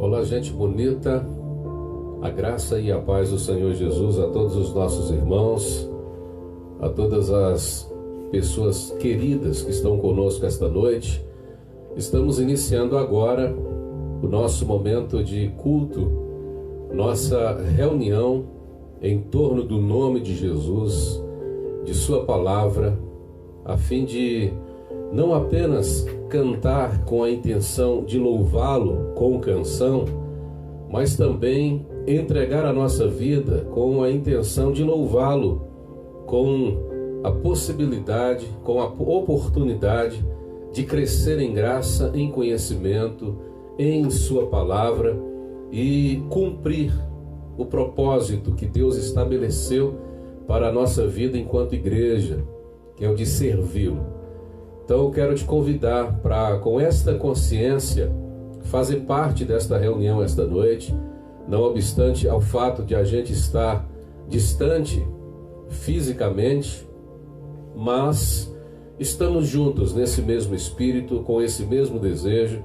Olá, gente bonita, a graça e a paz do Senhor Jesus a todos os nossos irmãos, a todas as pessoas queridas que estão conosco esta noite. Estamos iniciando agora o nosso momento de culto, nossa reunião em torno do nome de Jesus, de sua palavra, a fim de não apenas cantar com a intenção de louvá-lo com canção, mas também entregar a nossa vida com a intenção de louvá-lo com a possibilidade, com a oportunidade de crescer em graça, em conhecimento, em sua palavra e cumprir o propósito que Deus estabeleceu para a nossa vida enquanto igreja, que é o de servi-lo. Então eu quero te convidar para, com esta consciência, fazer parte desta reunião esta noite, não obstante ao fato de a gente estar distante fisicamente, mas estamos juntos nesse mesmo espírito, com esse mesmo desejo,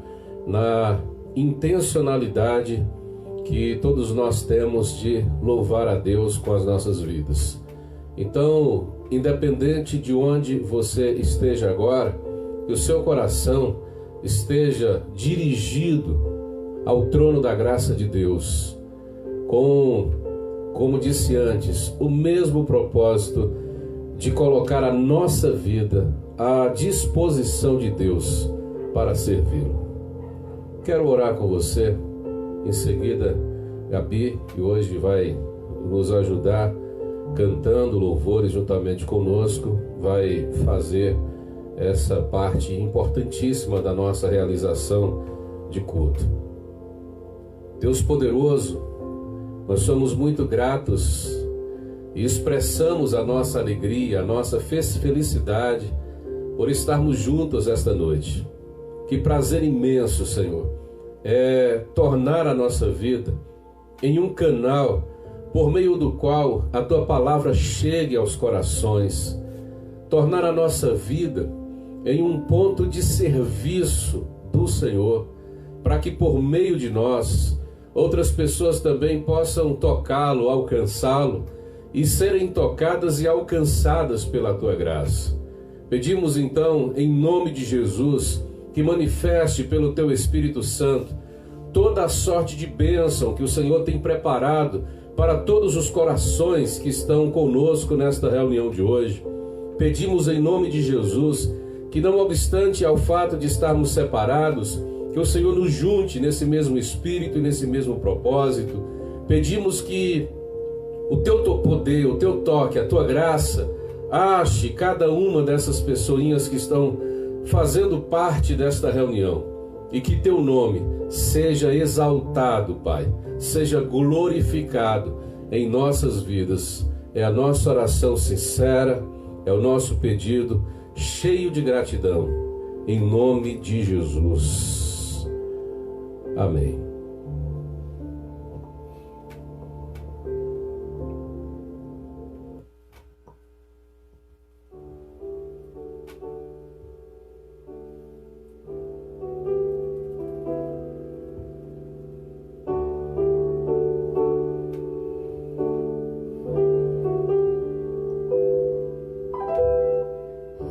na intencionalidade que todos nós temos de louvar a Deus com as nossas vidas. Então, independente de onde você esteja agora, que o seu coração esteja dirigido ao trono da graça de Deus, como disse antes, o mesmo propósito de colocar a nossa vida à disposição de Deus para servi-lo. Quero orar com você. Em seguida, Gabi, que hoje vai nos ajudar cantando louvores juntamente conosco, vai fazer essa parte importantíssima da nossa realização de culto. Deus poderoso, nós somos muito gratos e expressamos a nossa alegria, a nossa felicidade por estarmos juntos esta noite. Que prazer imenso, Senhor, é tornar a nossa vida em um canal por meio do qual a Tua palavra chegue aos corações, tornar a nossa vida em um ponto de serviço do Senhor, para que por meio de nós, outras pessoas também possam tocá-lo, alcançá-lo e serem tocadas e alcançadas pela Tua graça. Pedimos então, em nome de Jesus, que manifeste pelo Teu Espírito Santo toda a sorte de bênção que o Senhor tem preparado para todos os corações que estão conosco nesta reunião de hoje. Pedimos em nome de Jesus que, não obstante ao fato de estarmos separados, que o Senhor nos junte nesse mesmo espírito e nesse mesmo propósito. Pedimos que o Teu poder, o Teu toque, a Tua graça ache cada uma dessas pessoinhas que estão fazendo parte desta reunião, e que Teu nome seja exaltado, Pai, seja glorificado em nossas vidas. É a nossa oração sincera, é o nosso pedido cheio de gratidão, em nome de Jesus. Amém.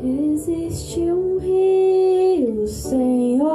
Existe um rio, Senhor,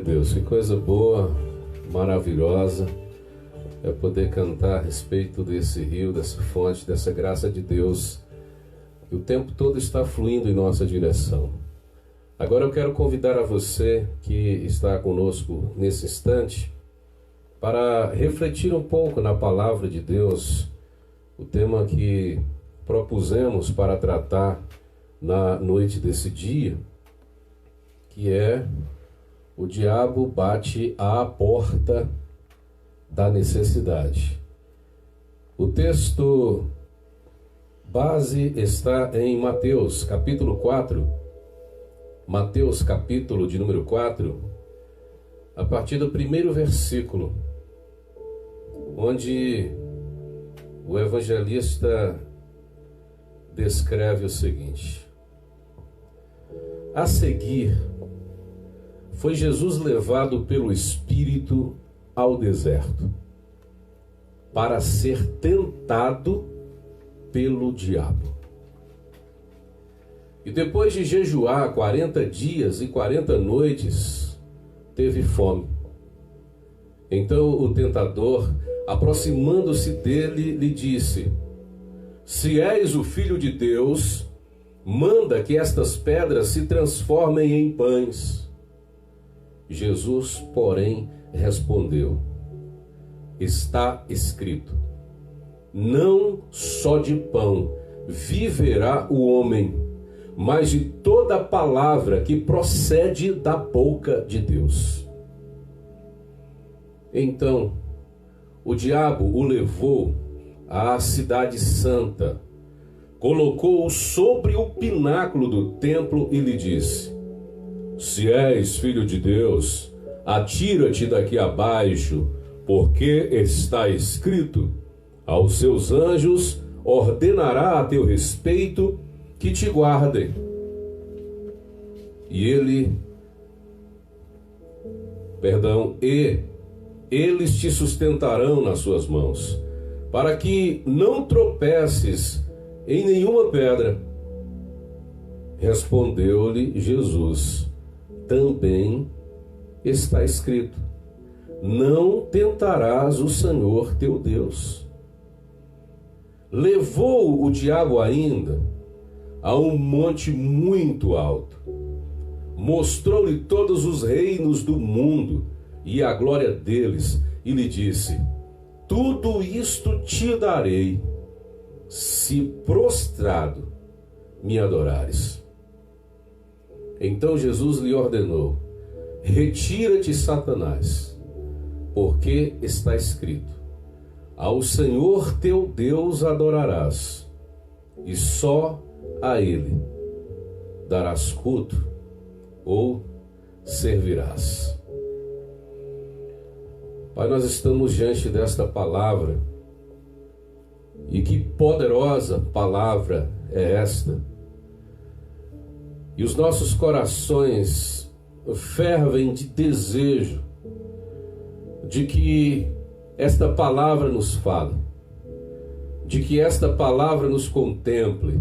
Deus, que coisa boa, maravilhosa é poder cantar a respeito desse rio, dessa fonte, dessa graça de Deus, que o tempo todo está fluindo em nossa direção. Agora eu quero convidar a você que está conosco nesse instante para refletir um pouco na palavra de Deus, o tema que propusemos para tratar na noite desse dia, que é: o diabo bate à porta da necessidade. O texto base está em Mateus, capítulo 4. Mateus, capítulo de número 4, a partir do primeiro versículo, onde o evangelista descreve o seguinte: a seguir, foi Jesus levado pelo Espírito ao deserto, para ser tentado pelo diabo. E depois de jejuar 40 dias e 40 noites, teve fome. Então o tentador, aproximando-se dele, lhe disse: se és o Filho de Deus, manda que estas pedras se transformem em pães. Jesus, porém, respondeu: está escrito, não só de pão viverá o homem, mas de toda palavra que procede da boca de Deus. Então, o diabo o levou à cidade santa, colocou-o sobre o pináculo do templo e lhe disse: se és filho de Deus, atira-te daqui abaixo, porque está escrito: aos seus anjos ordenará a teu respeito que te guardem. E eles te sustentarão nas suas mãos, para que não tropeces em nenhuma pedra. Respondeu-lhe Jesus: também está escrito: não tentarás o Senhor teu Deus. Levou o diabo ainda a um monte muito alto, mostrou-lhe todos os reinos do mundo e a glória deles, e lhe disse: tudo isto te darei, se prostrado me adorares. Então Jesus lhe ordenou: retira-te, Satanás, porque está escrito: ao Senhor teu Deus adorarás, e só a Ele darás culto ou servirás. Pai, nós estamos diante desta palavra, e que poderosa palavra é esta! E os nossos corações fervem de desejo de que esta palavra nos fale, de que esta palavra nos contemple,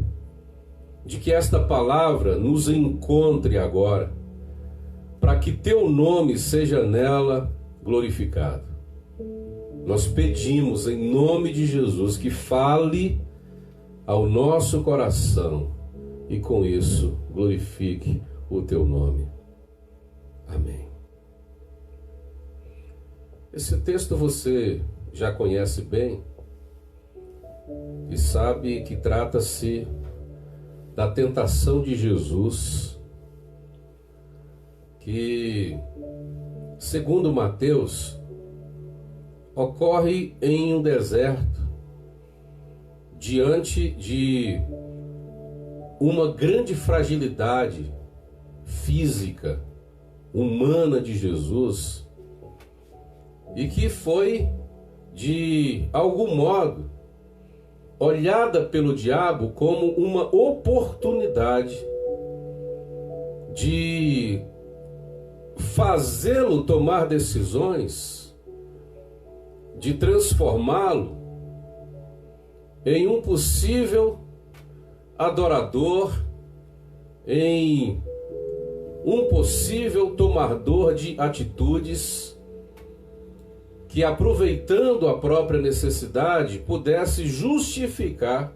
de que esta palavra nos encontre agora, para que teu nome seja nela glorificado. Nós pedimos em nome de Jesus que fale ao nosso coração e com isso glorifique o teu nome. Amém. Esse texto você já conhece bem e sabe que trata-se da tentação de Jesus, que, segundo Mateus, ocorre em um deserto, diante de uma grande fragilidade física, humana de Jesus, e que foi, de algum modo, olhada pelo diabo como uma oportunidade de fazê-lo tomar decisões, de transformá-lo em um possível adorador, em um possível tomador de atitudes que, aproveitando a própria necessidade, pudesse justificar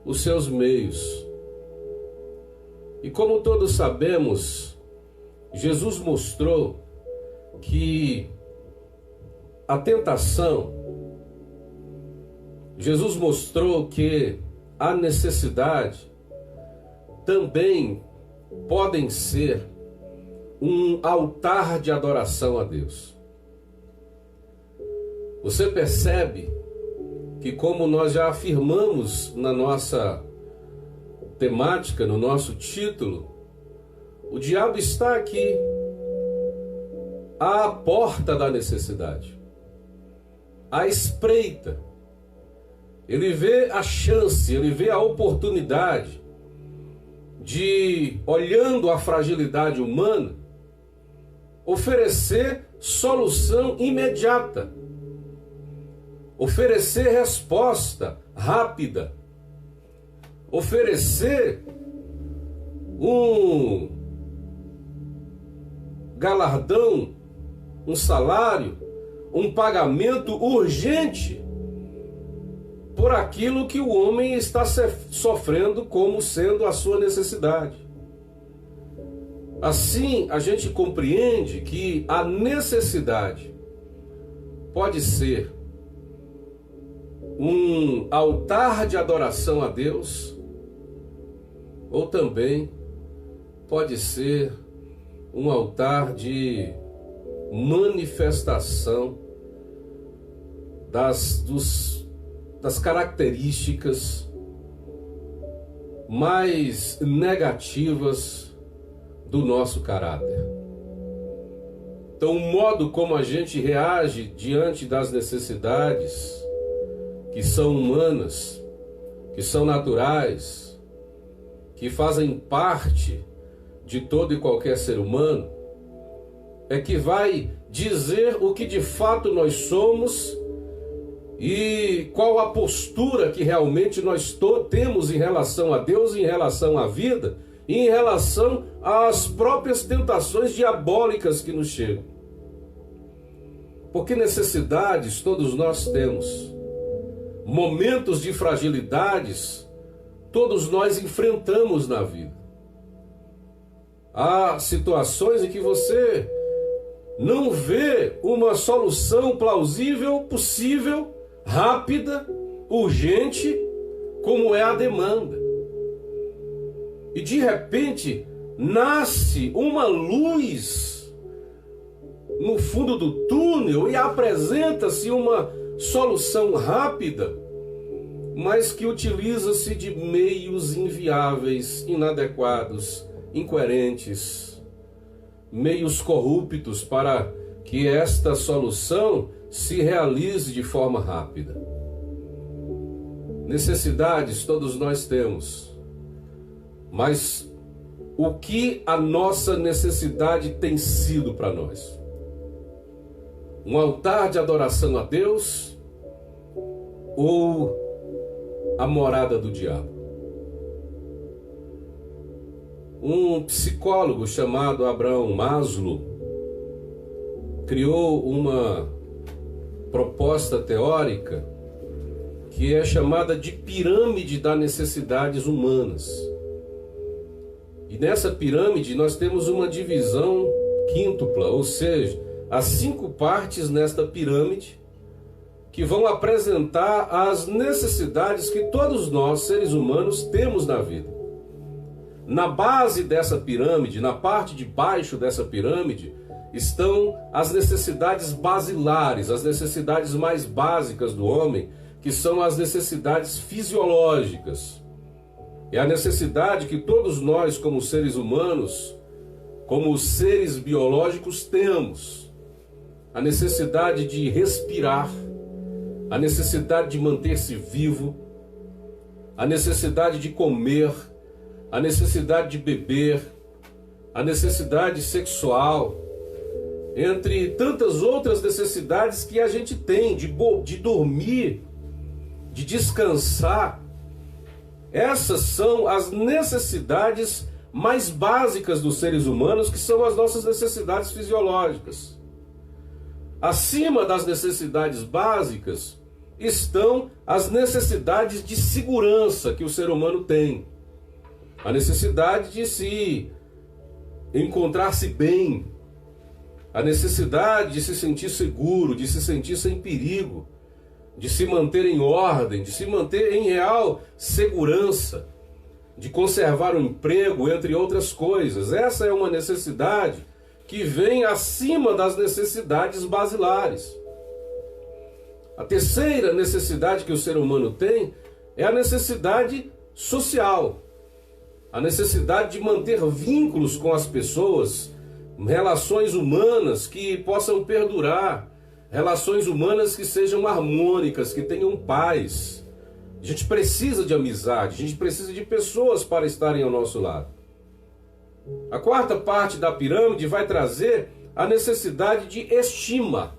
os seus meios. E como todos sabemos, Jesus mostrou que a tentação, Jesus mostrou que a necessidade também podem ser um altar de adoração a Deus. Você percebe que, como nós já afirmamos na nossa temática, no nosso título, o diabo está aqui à porta da necessidade, à espreita. Ele vê a chance, ele vê a oportunidade de, olhando a fragilidade humana, oferecer solução imediata, oferecer resposta rápida, oferecer um galardão, um salário, um pagamento urgente por aquilo que o homem está sofrendo como sendo a sua necessidade. Assim, a gente compreende que a necessidade pode ser um altar de adoração a Deus, ou também pode ser um altar de manifestação das características mais negativas do nosso caráter. Então, o modo como a gente reage diante das necessidades que são humanas, que são naturais, que fazem parte de todo e qualquer ser humano, é que vai dizer o que de fato nós somos e qual a postura que realmente nós temos em relação a Deus, em relação à vida e em relação às próprias tentações diabólicas que nos chegam. Porque necessidades todos nós temos, momentos de fragilidades todos nós enfrentamos na vida. Há situações em que você não vê uma solução plausível, possível, rápida, urgente, como é a demanda. E de repente nasce uma luz no fundo do túnel e apresenta-se uma solução rápida, mas que utiliza-se de meios inviáveis, inadequados, incoerentes, meios corruptos para que esta solução se realize de forma rápida. Necessidades todos nós temos, mas o que a nossa necessidade tem sido para nós? Um altar de adoração a Deus ou a morada do diabo? Um psicólogo chamado Abraham Maslow criou uma proposta teórica que é chamada de pirâmide das necessidades humanas. E nessa pirâmide nós temos uma divisão quíntupla, ou seja, as 5 partes nesta pirâmide que vão apresentar as necessidades que todos nós, seres humanos, temos na vida. Na base dessa pirâmide, na parte de baixo dessa pirâmide, estão as necessidades basilares, as necessidades mais básicas do homem, que são as necessidades fisiológicas. É a necessidade que todos nós, como seres humanos, como seres biológicos, temos. A necessidade de respirar, a necessidade de manter-se vivo, a necessidade de comer, a necessidade de beber, a necessidade sexual, entre tantas outras necessidades que a gente tem, de dormir, de descansar. Essas são as necessidades mais básicas dos seres humanos, que são as nossas necessidades fisiológicas. Acima das necessidades básicas estão as necessidades de segurança que o ser humano tem. A necessidade de se encontrar-se bem, a necessidade de se sentir seguro, de se sentir sem perigo, de se manter em ordem, de se manter em real segurança, de conservar o emprego, entre outras coisas. Essa é uma necessidade que vem acima das necessidades basilares. A terceira necessidade que o ser humano tem é a necessidade social. A necessidade de manter vínculos com as pessoas, relações humanas que possam perdurar, relações humanas que sejam harmônicas, que tenham paz. A gente precisa de amizade, a gente precisa de pessoas para estarem ao nosso lado. A quarta parte da pirâmide vai trazer a necessidade de estima.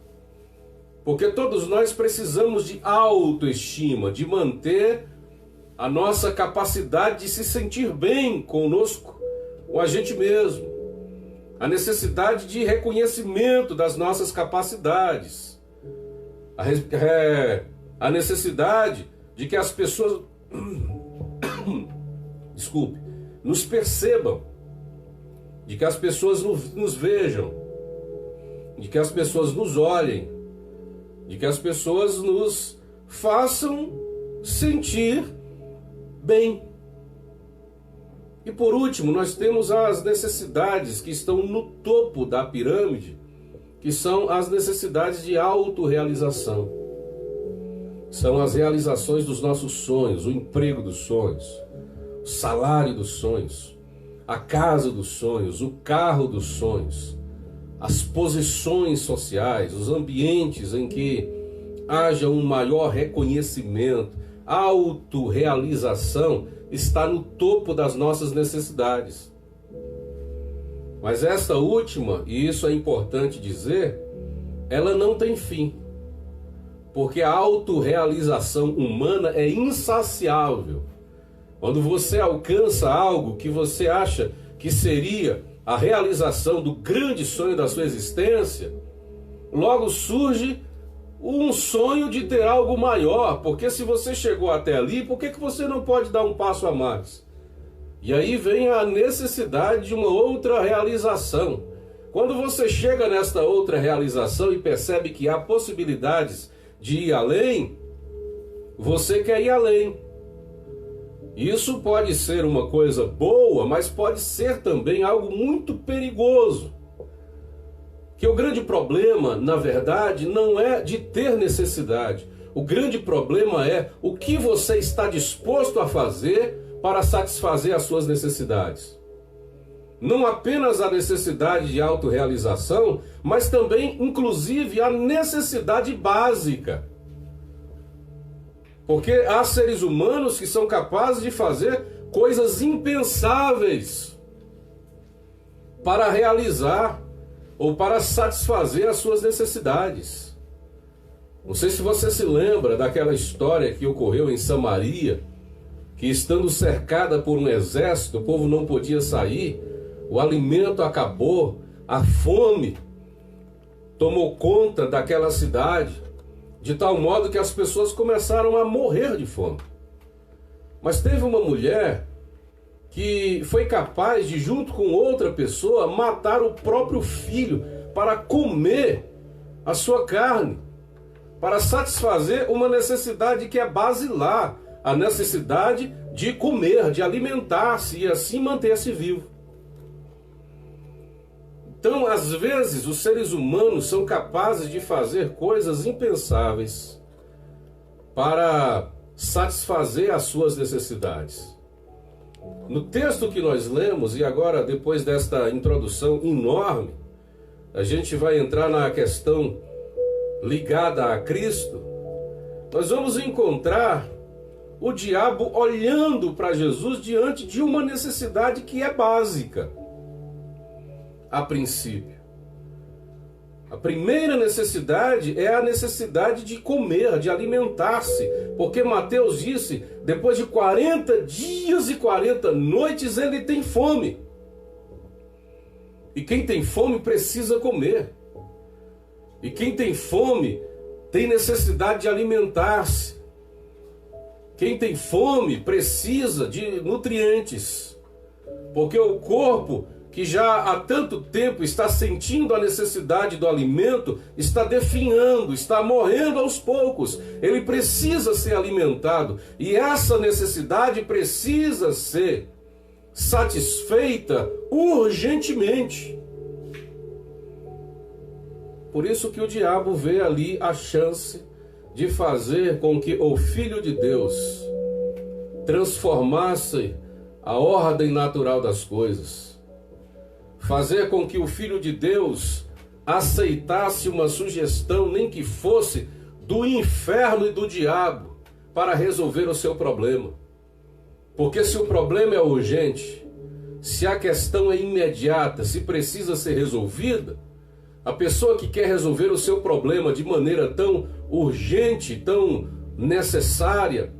Porque todos nós precisamos de autoestima, de manter a nossa capacidade de se sentir bem conosco, com a gente mesmo. A necessidade de reconhecimento das nossas capacidades. A necessidade de que as pessoas nos percebam, de que as pessoas nos vejam, de que as pessoas nos olhem, de que as pessoas nos façam sentir bem. E por último, nós temos as necessidades que estão no topo da pirâmide, que são as necessidades de autorrealização. São as realizações dos nossos sonhos, o emprego dos sonhos, o salário dos sonhos, a casa dos sonhos, o carro dos sonhos, as posições sociais, os ambientes em que haja um maior reconhecimento, autorrealização está no topo das nossas necessidades. Mas esta última, e isso é importante dizer, ela não tem fim. Porque a autorrealização humana é insaciável. Quando você alcança algo que você acha que seria a realização do grande sonho da sua existência, logo surge um sonho de ter algo maior, porque se você chegou até ali, por que você não pode dar um passo a mais? E aí vem a necessidade de uma outra realização. Quando você chega nesta outra realização e percebe que há possibilidades de ir além, você quer ir além. Isso pode ser uma coisa boa, mas pode ser também algo muito perigoso. Que o grande problema, na verdade, não é de ter necessidade. O grande problema é o que você está disposto a fazer para satisfazer as suas necessidades. Não apenas a necessidade de autorrealização, mas também, inclusive, a necessidade básica. Porque há seres humanos que são capazes de fazer coisas impensáveis para realizar ou para satisfazer as suas necessidades. Não sei se você se lembra daquela história que ocorreu em Samaria, que estando cercada por um exército, o povo não podia sair, o alimento acabou, a fome tomou conta daquela cidade, de tal modo que as pessoas começaram a morrer de fome. Mas teve uma mulher que foi capaz de, junto com outra pessoa, matar o próprio filho para comer a sua carne, para satisfazer uma necessidade que é basilar, a necessidade de comer, de alimentar-se e assim manter-se vivo. Então, às vezes, os seres humanos são capazes de fazer coisas impensáveis para satisfazer as suas necessidades. No texto que nós lemos, e agora depois desta introdução enorme, a gente vai entrar na questão ligada a Cristo. Nós vamos encontrar o diabo olhando para Jesus diante de uma necessidade que é básica. A princípio, a primeira necessidade é a necessidade de comer, de alimentar-se, porque Mateus disse, depois de 40 dias e 40 noites ele tem fome. E quem tem fome precisa comer. E quem tem fome tem necessidade de alimentar-se. Quem tem fome precisa de nutrientes. Porque o corpo, que já há tanto tempo está sentindo a necessidade do alimento, está definhando, está morrendo aos poucos. Ele precisa ser alimentado. E essa necessidade precisa ser satisfeita urgentemente. Por isso que o diabo vê ali a chance de fazer com que o Filho de Deus transformasse a ordem natural das coisas. Fazer com que o Filho de Deus aceitasse uma sugestão, nem que fosse do inferno e do diabo, para resolver o seu problema. Porque se o problema é urgente, se a questão é imediata, se precisa ser resolvida, a pessoa que quer resolver o seu problema de maneira tão urgente, tão necessária,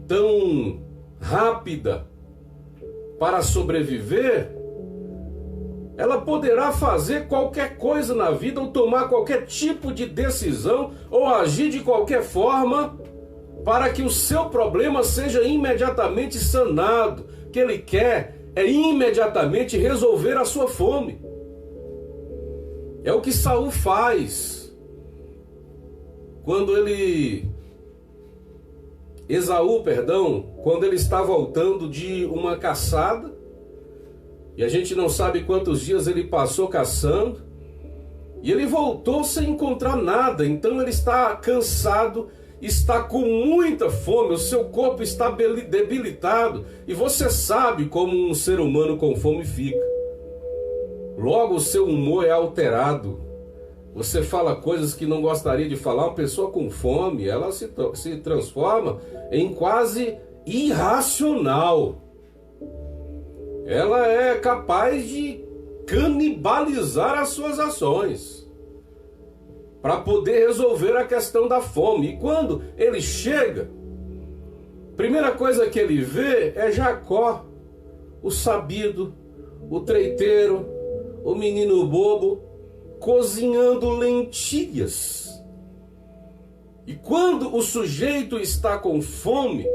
tão rápida para sobreviver, ela poderá fazer qualquer coisa na vida ou tomar qualquer tipo de decisão ou agir de qualquer forma para que o seu problema seja imediatamente sanado. O que ele quer é imediatamente resolver a sua fome. É o que Saul faz quando Esaú, quando ele está voltando de uma caçada, e a gente não sabe quantos dias ele passou caçando, e ele voltou sem encontrar nada. Então ele está cansado, está com muita fome, o seu corpo está debilitado, e você sabe como um ser humano com fome fica. Logo o seu humor é alterado. Você fala coisas que não gostaria de falar. Uma pessoa com fome, ela se transforma em quase irracional. Ela é capaz de canibalizar as suas ações para poder resolver a questão da fome. E quando ele chega, a primeira coisa que ele vê é Jacó, o sabido, o treiteiro, o menino bobo, cozinhando lentilhas. E quando o sujeito está com fome,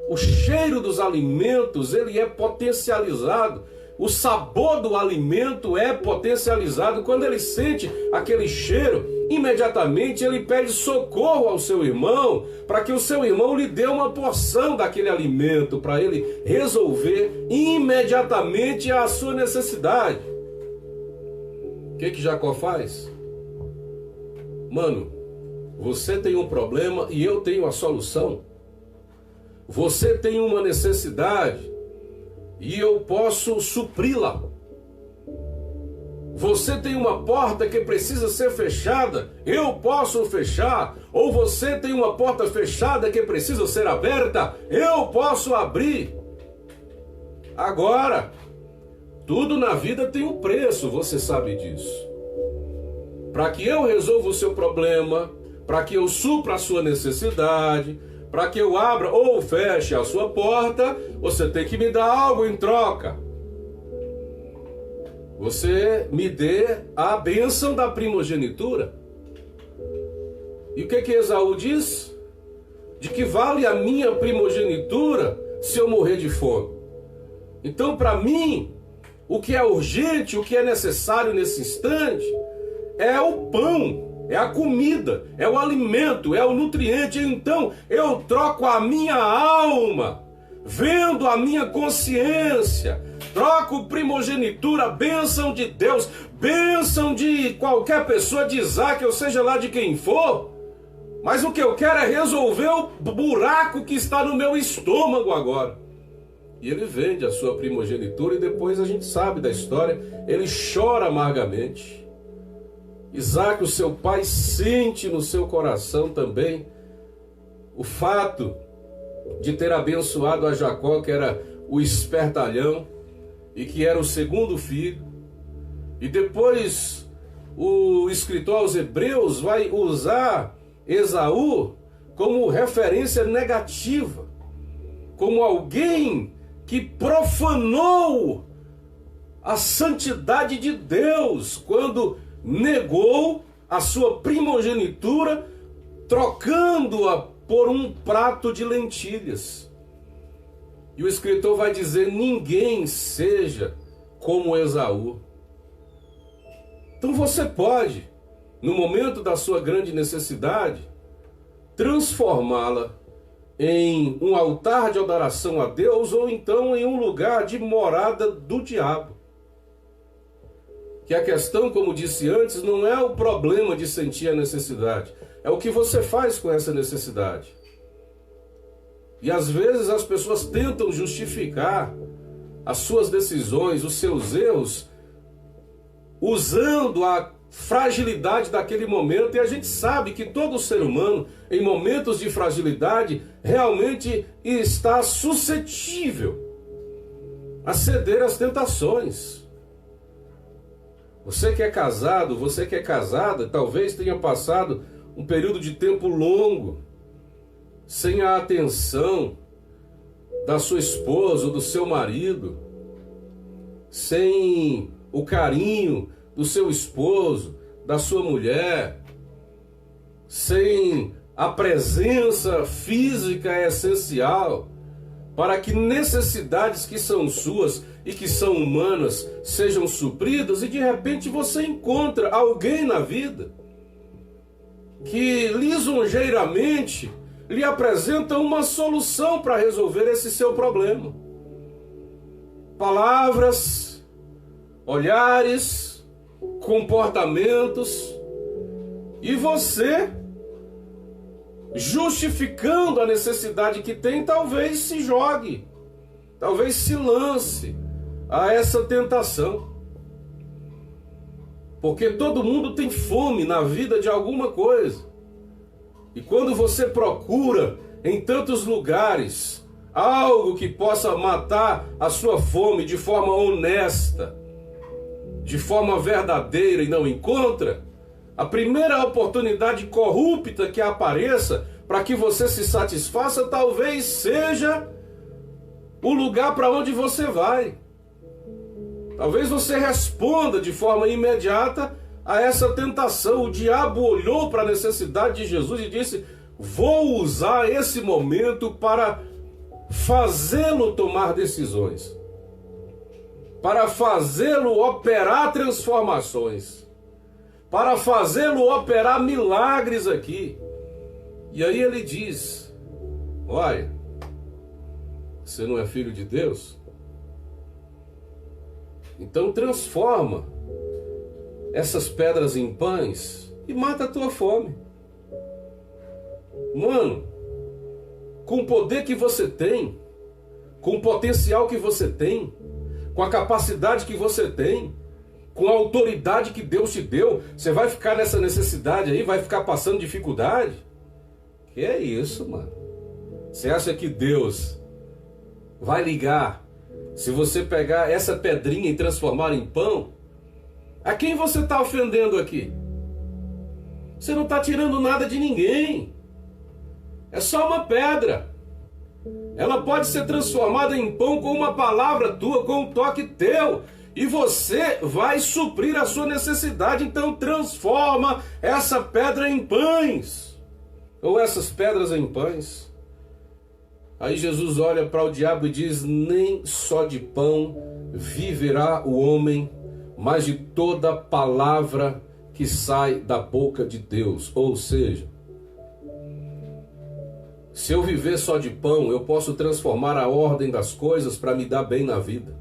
o cheiro dos alimentos, ele é potencializado. O sabor do alimento é potencializado. Quando ele sente aquele cheiro, imediatamente ele pede socorro ao seu irmão, para que o seu irmão lhe dê uma porção daquele alimento, para ele resolver imediatamente a sua necessidade. O que Jacó faz? Mano, você tem um problema e eu tenho a solução. Você tem uma necessidade e eu posso supri-la. Você tem uma porta que precisa ser fechada, eu posso fechar. Ou você tem uma porta fechada que precisa ser aberta, eu posso abrir. Agora, tudo na vida tem um preço, você sabe disso. Para que eu resolva o seu problema, para que eu supra a sua necessidade, para que eu abra ou feche a sua porta, você tem que me dar algo em troca. Você me dê a bênção da primogenitura. E o que Esaú diz? De que vale a minha primogenitura se eu morrer de fome. Então, para mim, o que é urgente, o que é necessário nesse instante, é o pão, é a comida, é o alimento, é o nutriente. Então eu troco a minha alma, vendo a minha consciência, troco primogenitura, bênção de Deus, bênção de qualquer pessoa, de Isaac, ou seja lá de quem for, mas o que eu quero é resolver o buraco que está no meu estômago agora. E ele vende a sua primogenitura e depois a gente sabe da história, ele chora amargamente. Isaac, o seu pai, sente no seu coração também o fato de ter abençoado a Jacó, que era o espertalhão e que era o segundo filho. E depois o escritor aos Hebreus vai usar Esaú como referência negativa, como alguém que profanou a santidade de Deus quando negou a sua primogenitura, trocando-a por um prato de lentilhas. E o escritor vai dizer: ninguém seja como Esaú. Então você pode, no momento da sua grande necessidade, transformá-la em um altar de adoração a Deus, ou então em um lugar de morada do diabo. Que a questão, como disse antes, não é o problema de sentir a necessidade, é o que você faz com essa necessidade. E às vezes as pessoas tentam justificar as suas decisões, os seus erros, usando a fragilidade daquele momento, e a gente sabe que todo ser humano, em momentos de fragilidade, realmente está suscetível a ceder às tentações. Você que é casado, você que é casada, talvez tenha passado um período de tempo longo sem a atenção da sua esposa ou do seu marido, sem o carinho do seu esposo, da sua mulher, sem a presença física essencial para que necessidades que são suas e que são humanas sejam supridas, e de repente você encontra alguém na vida que lisonjeiramente lhe apresenta uma solução para resolver esse seu problema. Palavras, olhares, comportamentos, e você, justificando a necessidade que tem, talvez se jogue, talvez se lance a essa tentação. Porque todo mundo tem fome na vida de alguma coisa. E quando você procura em tantos lugares algo que possa matar a sua fome de forma honesta, de forma verdadeira, e não encontra, a primeira oportunidade corrupta que apareça para que você se satisfaça, talvez seja o lugar para onde você vai. Talvez você responda de forma imediata a essa tentação. O diabo olhou para a necessidade de Jesus e disse: vou usar esse momento para fazê-lo tomar decisões, para fazê-lo operar transformações, para fazê-lo operar milagres aqui. E aí ele diz: olha, você não é filho de Deus? Então transforma essas pedras em pães e mata a tua fome. Mano, com o poder que você tem, com o potencial que você tem, com a capacidade que você tem, com a autoridade que Deus te deu, você vai ficar nessa necessidade aí, vai ficar passando dificuldade? Que é isso, mano? Você acha que Deus vai ligar se você pegar essa pedrinha e transformar em pão? A quem você está ofendendo aqui? Você não está tirando nada de ninguém. É só uma pedra. Ela pode ser transformada em pão com uma palavra tua, com um toque teu, e você vai suprir a sua necessidade. Então transforma essa pedra em pães, ou essas pedras em pães. Aí Jesus olha para o diabo e diz: nem só de pão viverá o homem, mas de toda palavra que sai da boca de Deus. Ou seja, se eu viver só de pão, eu posso transformar a ordem das coisas para me dar bem na vida.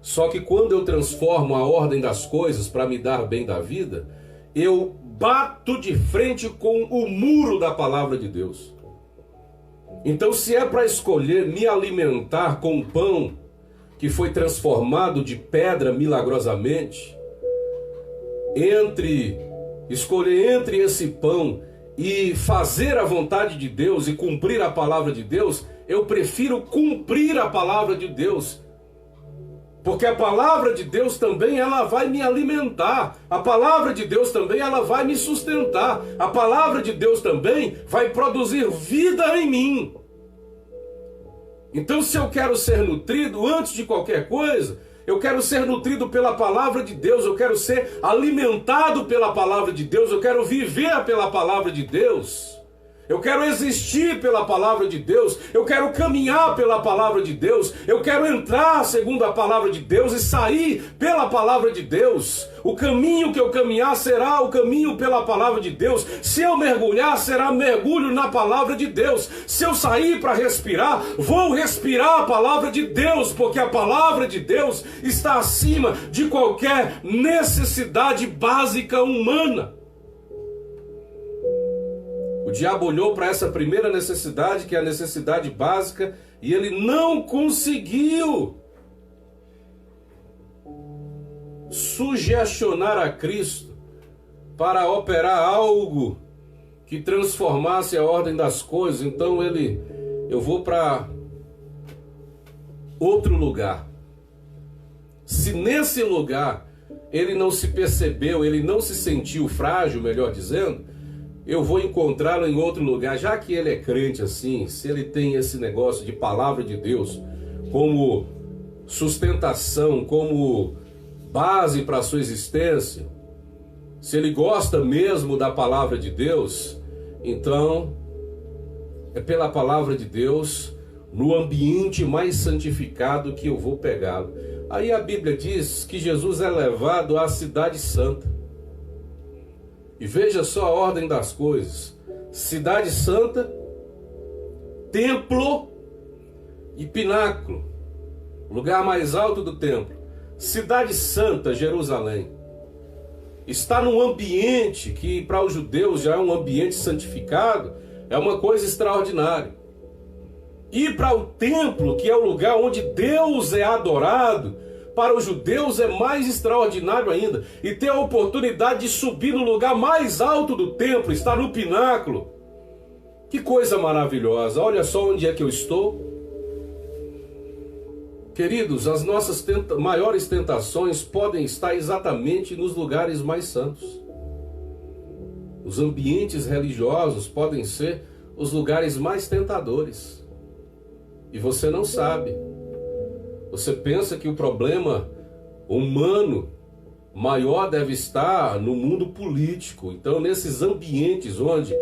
Só que quando eu transformo a ordem das coisas para me dar bem da vida, eu bato de frente com o muro da palavra de Deus. Então, se é para escolher me alimentar com pão que foi transformado de pedra milagrosamente, escolher entre esse pão e fazer a vontade de Deus e cumprir a palavra de Deus, eu prefiro cumprir a palavra de Deus. Porque a palavra de Deus também, ela vai me alimentar. A palavra de Deus também, ela vai me sustentar. A palavra de Deus também vai produzir vida em mim. Então, se eu quero ser nutrido, antes de qualquer coisa, Eu quero ser nutrido pela palavra de Deus, eu quero ser alimentado pela palavra de Deus, eu quero viver pela palavra de Deus. Eu quero existir pela palavra de Deus, eu quero caminhar pela palavra de Deus, eu quero entrar segundo a palavra de Deus e sair pela palavra de Deus. O caminho que eu caminhar será o caminho pela palavra de Deus. Se eu mergulhar, será mergulho na palavra de Deus. Se eu sair para respirar, vou respirar a palavra de Deus, porque a palavra de Deus está acima de qualquer necessidade básica humana. O diabo olhou para essa primeira necessidade, que é a necessidade básica, e ele não conseguiu sugestionar a Cristo para operar algo que transformasse a ordem das coisas. Então eu vou para outro lugar. Se nesse lugar ele não se percebeu, ele não se sentiu frágil, melhor dizendo, eu vou encontrá-lo em outro lugar. Já que ele é crente assim, se ele tem esse negócio de palavra de Deus como sustentação, como base para a sua existência, se ele gosta mesmo da palavra de Deus, então é pela palavra de Deus, no ambiente mais santificado, que eu vou pegá-lo. Aí a Bíblia diz que Jesus é levado à cidade santa. E veja só a ordem das coisas: cidade santa, templo e pináculo, lugar mais alto do templo. Cidade santa, Jerusalém, está num ambiente que para os judeus já é um ambiente santificado, é uma coisa extraordinária. Ir para o templo, que é o lugar onde Deus é adorado, para os judeus é mais extraordinário ainda. E ter a oportunidade de subir no lugar mais alto do templo, estar no pináculo. Que coisa maravilhosa. Olha só onde é que eu estou. Queridos, as nossas maiores tentações podem estar exatamente nos lugares mais santos. Os ambientes religiosos podem ser os lugares mais tentadores. E você não sabe. Você pensa que o problema humano maior deve estar no mundo político. Então, nesses ambientes onde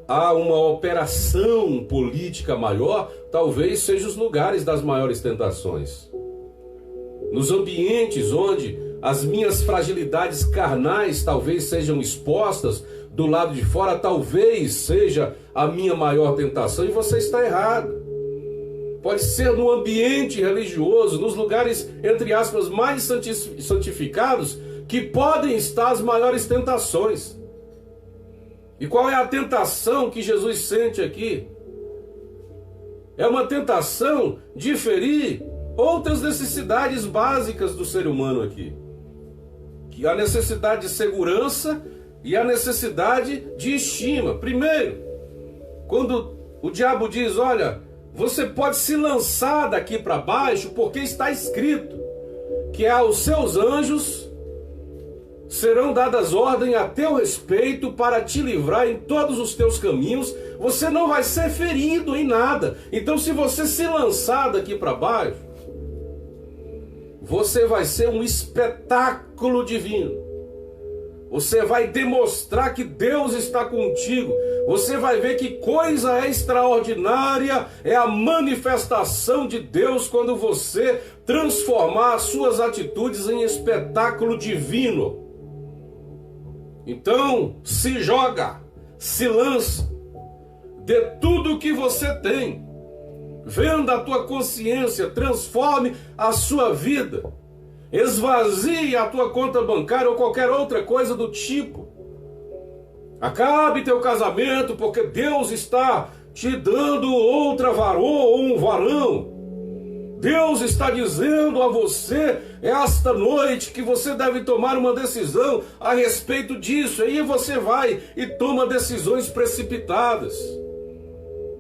há uma operação política maior, talvez sejam os lugares das maiores tentações. Nos ambientes onde as minhas fragilidades carnais talvez sejam expostas do lado de fora, talvez seja a minha maior tentação, e você está errado. Pode ser no ambiente religioso, nos lugares, entre aspas, mais santificados, que podem estar as maiores tentações. E qual é a tentação que Jesus sente aqui? É uma tentação de ferir outras necessidades básicas do ser humano aqui. Que a necessidade de segurança e a necessidade de estima. Primeiro, quando o diabo diz, olha, você pode se lançar daqui para baixo, porque está escrito que aos seus anjos serão dadas ordens a teu respeito para te livrar em todos os teus caminhos. Você não vai ser ferido em nada. Então, se você se lançar daqui para baixo, você vai ser um espetáculo divino. Você vai demonstrar que Deus está contigo. Você vai ver que coisa extraordinária é a manifestação de Deus quando você transformar as suas atitudes em espetáculo divino. Então, se joga, se lança, dê tudo o que você tem. Venda a tua consciência, transforme a sua vida. Esvazie a tua conta bancária ou qualquer outra coisa do tipo. Acabe teu casamento, porque Deus está te dando outra varoa ou um varão. Deus está dizendo a você esta noite que você deve tomar uma decisão a respeito disso. Aí você vai e toma decisões precipitadas.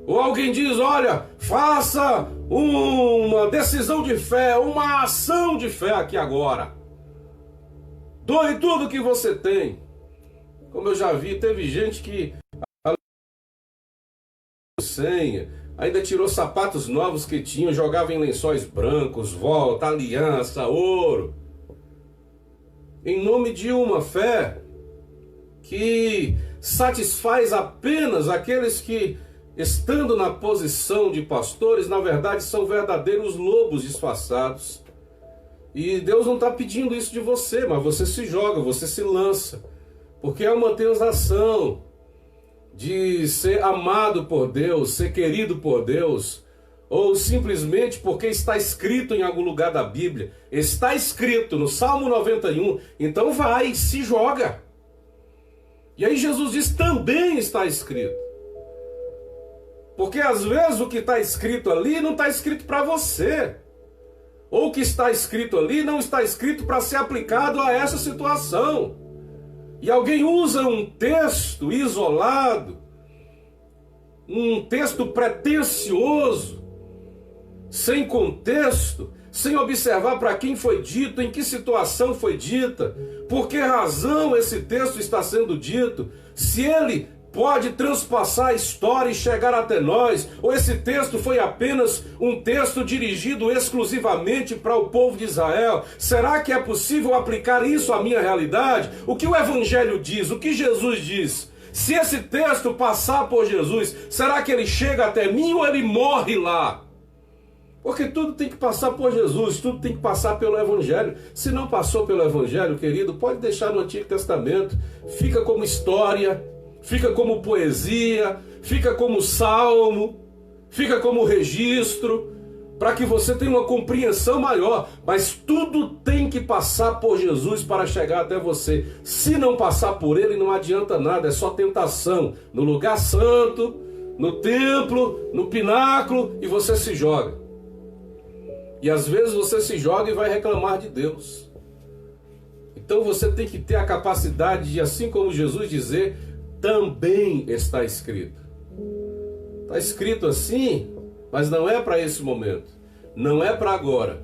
Ou alguém diz, olha, faça uma decisão de fé, uma ação de fé aqui agora. Doe tudo que você tem. Como eu já vi, teve gente que senha, ainda tirou sapatos novos que tinham, jogava em lençóis brancos, volta, aliança, ouro. Em nome de uma fé que satisfaz apenas aqueles que, estando na posição de pastores, na verdade são verdadeiros lobos disfarçados. E Deus não está pedindo isso de você, mas você se joga, você se lança, porque é uma tentação de ser amado por Deus, ser querido por Deus, ou simplesmente porque está escrito em algum lugar da Bíblia, está escrito no Salmo 91, então vai, se joga. E aí Jesus diz, também está escrito. Porque às vezes o que está escrito ali não está escrito para você. Ou o que está escrito ali não está escrito para ser aplicado a essa situação. E alguém usa um texto isolado, um texto pretensioso, sem contexto, sem observar para quem foi dito, em que situação foi dita, por que razão esse texto está sendo dito, se ele pode transpassar a história e chegar até nós, ou esse texto foi apenas um texto dirigido exclusivamente para o povo de Israel. Será que é possível aplicar isso à minha realidade? O que o Evangelho diz? O que Jesus diz? Se esse texto passar por Jesus, será que ele chega até mim ou ele morre lá? Porque tudo tem que passar por Jesus, tudo tem que passar pelo Evangelho. Se não passou pelo Evangelho, querido, pode deixar no Antigo Testamento, fica como história, fica como poesia, fica como salmo, fica como registro, para que você tenha uma compreensão maior. Mas tudo tem que passar por Jesus para chegar até você. Se não passar por ele, não adianta nada, é só tentação. No lugar santo, no templo, no pináculo, e você se joga. E às vezes você se joga e vai reclamar de Deus. Então você tem que ter a capacidade de, assim como Jesus, dizer, também está escrito. Está escrito assim, mas não é para esse momento. Não é para agora.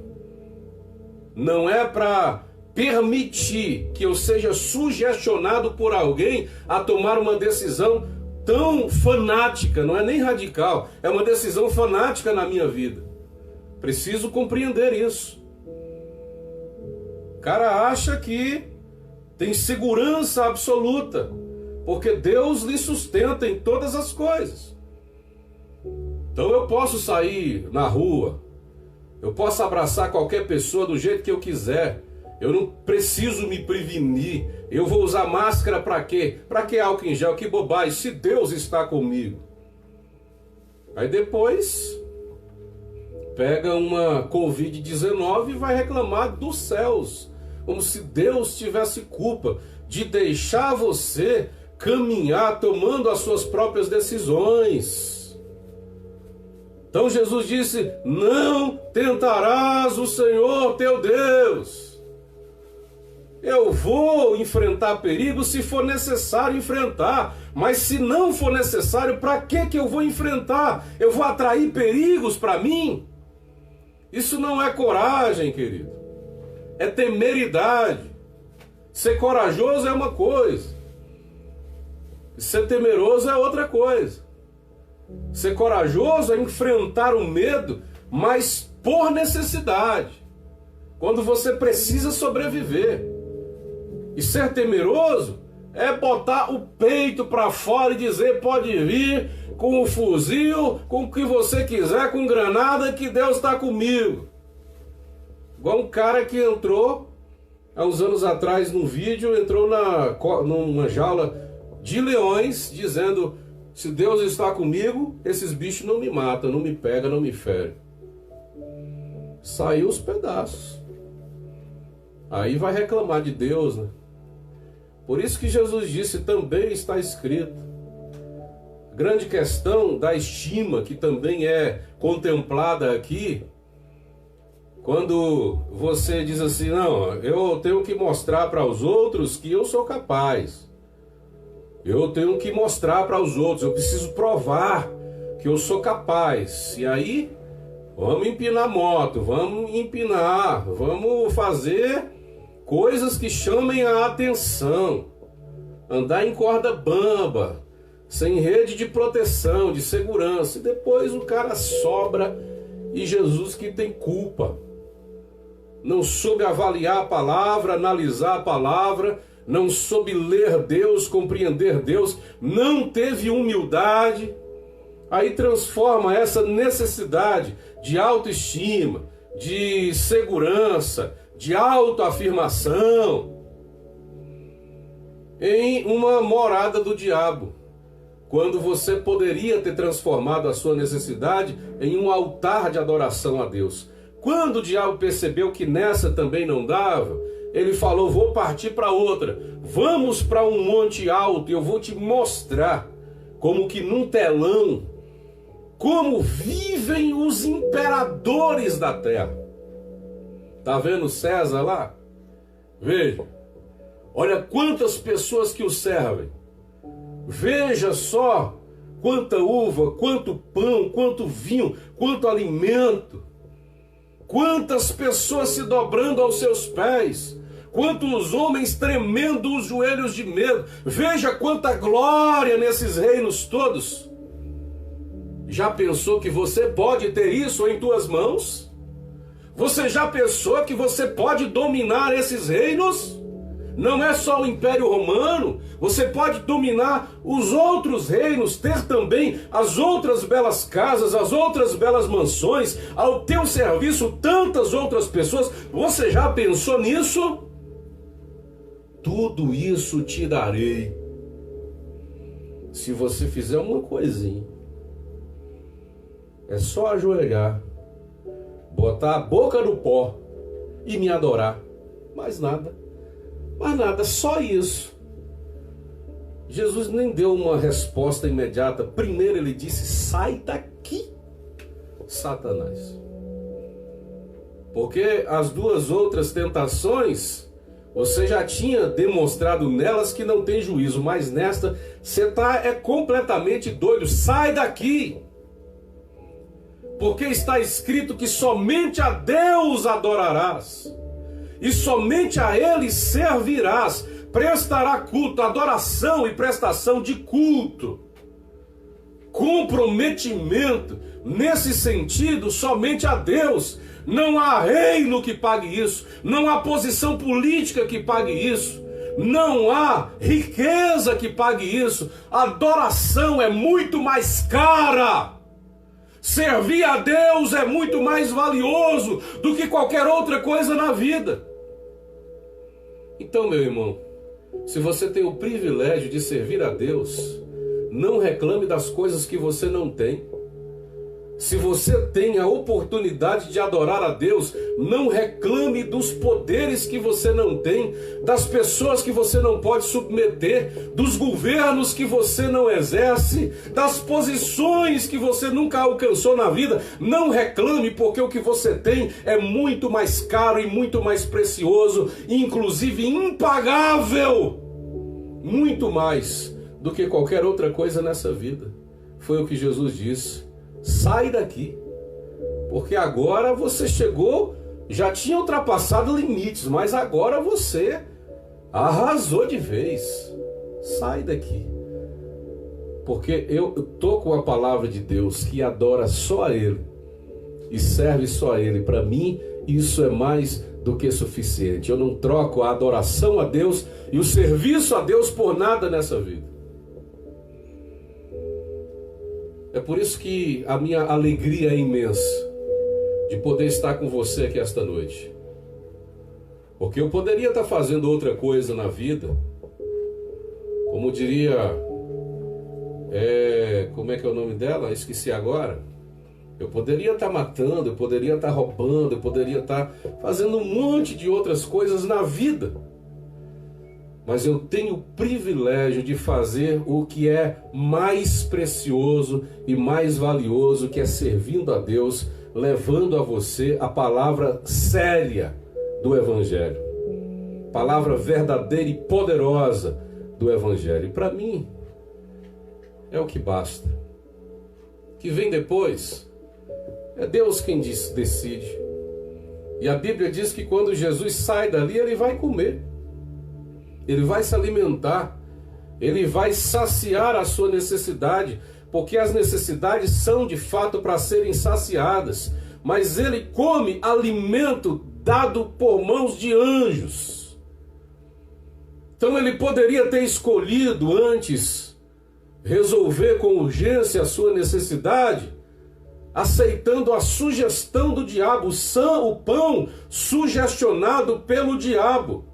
Não é para permitir que eu seja sugestionado por alguém a tomar uma decisão tão fanática, não é nem radical, é uma decisão fanática na minha vida. Preciso compreender isso. O cara acha que tem segurança absoluta, porque Deus lhe sustenta em todas as coisas. Então eu posso sair na rua, eu posso abraçar qualquer pessoa do jeito que eu quiser, eu não preciso me prevenir, eu vou usar máscara para quê? Para que álcool em gel? Que bobagem, se Deus está comigo. Aí depois pega uma Covid-19 e vai reclamar dos céus, como se Deus tivesse culpa de deixar você caminhar tomando as suas próprias decisões. Então Jesus disse, não tentarás o Senhor teu Deus. Eu vou enfrentar perigo se for necessário enfrentar, mas se não for necessário, para que eu vou enfrentar? Eu vou atrair perigos para mim? Isso não é coragem, querido. É temeridade. Ser corajoso é uma coisa. Ser temeroso é outra coisa. Ser corajoso é enfrentar o medo, mas por necessidade. Quando você precisa sobreviver. E ser temeroso é botar o peito para fora e dizer, pode vir com o fuzil, com o que você quiser, com granada, que Deus está comigo. Igual um cara que entrou, há uns anos atrás, num vídeo, entrou numa jaula de leões, dizendo, se Deus está comigo, esses bichos não me matam, não me pegam, não me ferem. Saiu os pedaços. Aí vai reclamar de Deus, né? Por isso que Jesus disse, também está escrito. A grande questão da estima, que também é contemplada aqui, quando você diz assim, não, eu tenho que mostrar para os outros que eu sou capaz. Eu tenho que mostrar para os outros, eu preciso provar que eu sou capaz. E aí, vamos empinar moto, vamos empinar, vamos fazer coisas que chamem a atenção. Andar em corda bamba, sem rede de proteção, de segurança. E depois o cara sobra e Jesus que tem culpa. Não soube avaliar a palavra, analisar a palavra, não soube ler Deus, compreender Deus, não teve humildade. Aí transforma essa necessidade de autoestima, de segurança, de autoafirmação em uma morada do diabo, quando você poderia ter transformado a sua necessidade em um altar de adoração a Deus. Quando o diabo percebeu que nessa também não dava, ele falou: vou partir para outra, vamos para um monte alto e eu vou te mostrar como que num telão, como vivem os imperadores da terra. Tá vendo César lá? Veja, olha quantas pessoas que o servem. Veja só quanta uva, quanto pão, quanto vinho, quanto alimento. Quantas pessoas se dobrando aos seus pés. Quantos homens tremendo os joelhos de medo. Veja quanta glória nesses reinos todos. Já pensou que você pode ter isso em tuas mãos? Você já pensou que você pode dominar esses reinos? Não é só o Império Romano, você pode dominar os outros reinos, ter também as outras belas casas, as outras belas mansões, ao teu serviço tantas outras pessoas. Você já pensou nisso? Tudo isso te darei, se você fizer uma coisinha. É só ajoelhar, botar a boca no pó e me adorar. Mais nada. Mas nada, só isso. Jesus nem deu uma resposta imediata. Primeiro ele disse: sai daqui, Satanás. Porque as duas outras tentações, você já tinha demonstrado nelas que não tem juízo. Mas nesta, você é completamente doido. Sai daqui. Porque está escrito que somente a Deus adorarás. E somente a Ele servirás, prestará culto, adoração e prestação de culto. Comprometimento, nesse sentido, somente a Deus. Não há reino que pague isso, não há posição política que pague isso, não há riqueza que pague isso. A adoração é muito mais cara. Servir a Deus é muito mais valioso do que qualquer outra coisa na vida. Então, meu irmão, se você tem o privilégio de servir a Deus, não reclame das coisas que você não tem. Se você tem a oportunidade de adorar a Deus, não reclame dos poderes que você não tem, das pessoas que você não pode submeter, dos governos que você não exerce, das posições que você nunca alcançou na vida. Não reclame, porque o que você tem é muito mais caro e muito mais precioso, inclusive impagável, muito mais do que qualquer outra coisa nessa vida. Foi o que Jesus disse. Sai daqui, porque agora você chegou, já tinha ultrapassado limites, mas agora você arrasou de vez. Sai daqui, porque eu estou com a palavra de Deus que adora só a Ele e serve só a Ele. Para mim isso é mais do que suficiente. Eu não troco a adoração a Deus e o serviço a Deus por nada nessa vida. É por isso que a minha alegria é imensa de poder estar com você aqui esta noite. Porque eu poderia estar fazendo outra coisa na vida, como diria, como é que é o nome dela? Esqueci agora. Eu poderia estar matando, eu poderia estar roubando, eu poderia estar fazendo um monte de outras coisas na vida. Mas eu tenho o privilégio de fazer o que é mais precioso e mais valioso, que é servindo a Deus, levando a você a palavra séria do Evangelho. Palavra verdadeira e poderosa do Evangelho. E para mim, é o que basta. O que vem depois, é Deus quem decide. E a Bíblia diz que quando Jesus sai dali, Ele vai comer. Ele vai se alimentar. Ele vai saciar a sua necessidade, porque as necessidades são de fato para serem saciadas, mas ele come alimento dado por mãos de anjos. Então ele poderia ter escolhido antes resolver com urgência a sua necessidade, aceitando a sugestão do diabo, o pão sugestionado pelo diabo.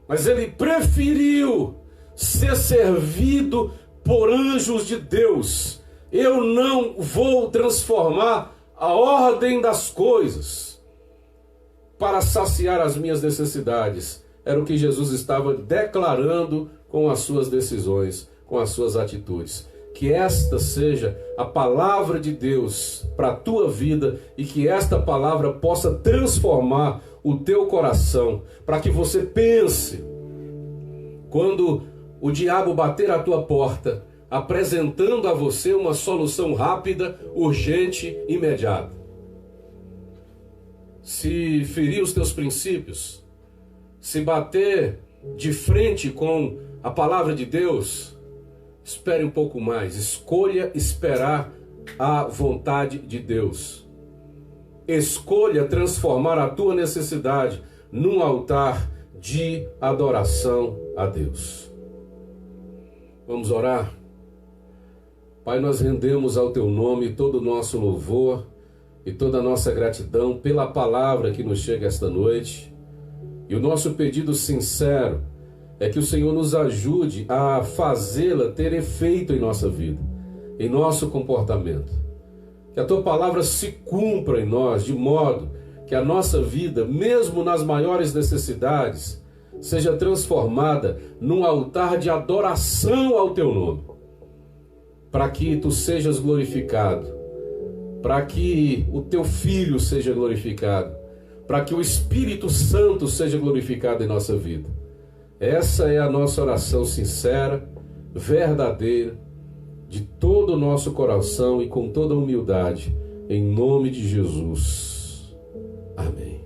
Mas ele preferiu ser servido por anjos de Deus. Eu não vou transformar a ordem das coisas para saciar as minhas necessidades. Era o que Jesus estava declarando com as suas decisões, com as suas atitudes. Que esta seja a palavra de Deus para a tua vida e que esta palavra possa transformar o teu coração, para que você pense, quando o diabo bater à tua porta, apresentando a você uma solução rápida, urgente, imediata. Se ferir os teus princípios, se bater de frente com a palavra de Deus, espere um pouco mais, escolha esperar a vontade de Deus. Escolha transformar a tua necessidade num altar de adoração a Deus. Vamos orar? Pai, nós rendemos ao teu nome todo o nosso louvor e toda a nossa gratidão pela palavra que nos chega esta noite. E o nosso pedido sincero é que o Senhor nos ajude a fazê-la ter efeito em nossa vida, em nosso comportamento. Que a tua palavra se cumpra em nós, de modo que a nossa vida, mesmo nas maiores necessidades, seja transformada num altar de adoração ao teu nome, para que tu sejas glorificado, para que o teu Filho seja glorificado, para que o Espírito Santo seja glorificado em nossa vida. Essa é a nossa oração sincera, verdadeira, de todo o nosso coração e com toda a humildade, em nome de Jesus. Amém.